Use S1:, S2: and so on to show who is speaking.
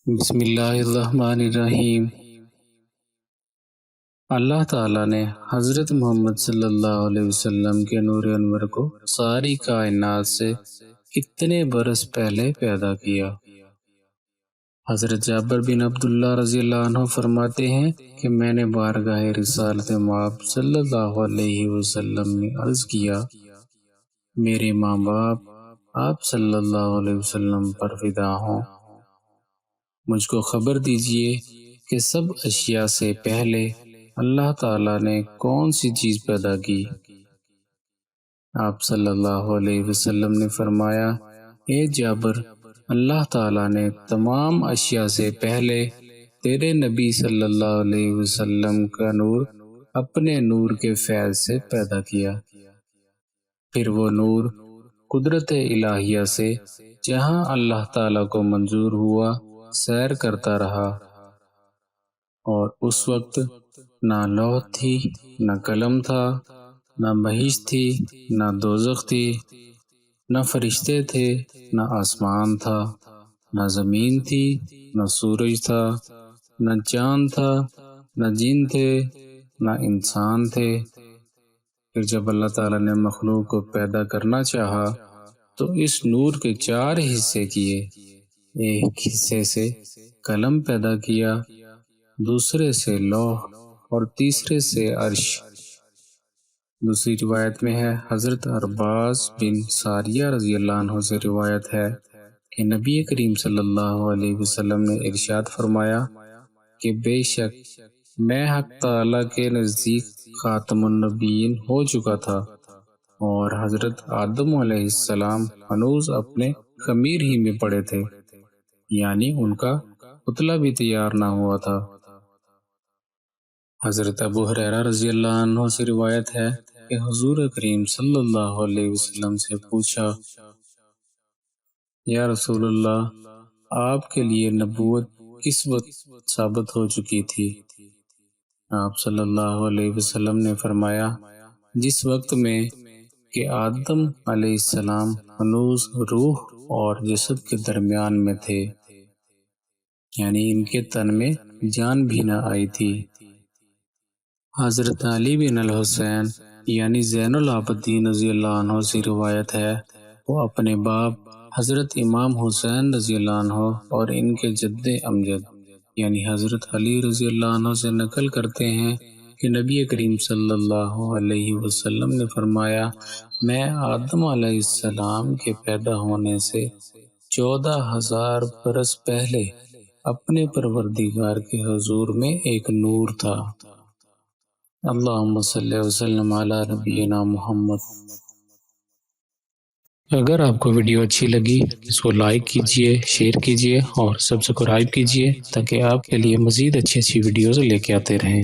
S1: بسم اللہ الرحمن الرحیم۔ اللہ تعالیٰ نے حضرت محمد صلی اللہ علیہ وسلم کے نور انور کو ساری کائنات سے اتنے برس پہلے پیدا کیا۔ حضرت جابر بن عبداللہ رضی اللہ عنہ فرماتے ہیں کہ میں نے بارگاہ رسالت مآب صلی اللہ علیہ وسلم میں عرض کیا، میرے ماں باپ آپ صلی اللہ علیہ وسلم پر فدا ہوں، مجھ کو خبر دیجئے کہ سب اشیاء سے پہلے اللہ تعالیٰ نے کون سی چیز پیدا کی؟ آپ صلی اللہ علیہ وسلم نے فرمایا، اے جابر، اللہ تعالیٰ نے تمام اشیاء سے پہلے تیرے نبی صلی اللہ علیہ وسلم کا نور اپنے نور کے فیض سے پیدا کیا۔ پھر وہ نور قدرت الہیہ سے جہاں اللہ تعالیٰ کو منظور ہوا سیر کرتا رہا، اور اس وقت نہ لوح تھی، نہ قلم تھا، نہ بہشت تھی، نہ دوزخ تھی، نہ فرشتے تھے، نہ آسمان تھا، نہ زمین تھی، نہ سورج تھا، نہ چاند تھا، نہ جن تھے، نہ انسان تھے۔ پھر جب اللہ تعالیٰ نے مخلوق کو پیدا کرنا چاہا تو اس نور کے 4 حصے کیے۔ ایک حصے سے قلم پیدا کیا، دوسرے سے لوح اور تیسرے سے عرش۔ دوسری روایت میں ہے، حضرت عرباس بن ساریہ رضی اللہ عنہ سے روایت ہے کہ نبی کریم صلی اللہ علیہ وسلم نے ارشاد فرمایا کہ بے شک میں حق تعالیٰ کے نزدیک خاتم النبیین ہو چکا تھا، اور حضرت آدم علیہ السلام ہنوز اپنے خمیر ہی میں پڑے تھے، یعنی ان کا پتلا بھی تیار نہ ہوا تھا۔ حضرت ابو ہریرہ رضی اللہ عنہ سے روایت ہے کہ حضور کریم صلی اللہ علیہ وسلم سے پوچھا، یا رسول اللہ، آپ کے لیے نبوت کس وقت ثابت ہو چکی تھی؟ آپ صلی اللہ علیہ وسلم نے فرمایا، جس وقت میں کہ آدم علیہ السلام ہنوز روح اور جسد کے درمیان میں تھے، یعنی ان کے تن میں جان بھی نہ آئی تھی۔ حضرت علی بن الحسین یعنی زین العابدین رضی اللہ عنہ سے روایت ہے، وہ اپنے باپ حضرت امام حسین رضی اللہ عنہ اور ان کے جد امجد یعنی حضرت علی رضی اللہ عنہ سے نقل کرتے ہیں کہ نبی کریم صلی اللہ علیہ وسلم نے فرمایا، میں آدم علیہ السلام کے پیدا ہونے سے 14,000 برس پہلے اپنے پروردگار کے حضور میں ایک نور تھا۔ اللہم صلی وسلم علی نبینا محمد۔ اگر آپ کو ویڈیو اچھی لگی اس کو لائک کیجئے، شیئر کیجئے اور سبسکرائب کیجئے تاکہ آپ کے لیے مزید اچھی ویڈیوز لے کے آتے رہیں۔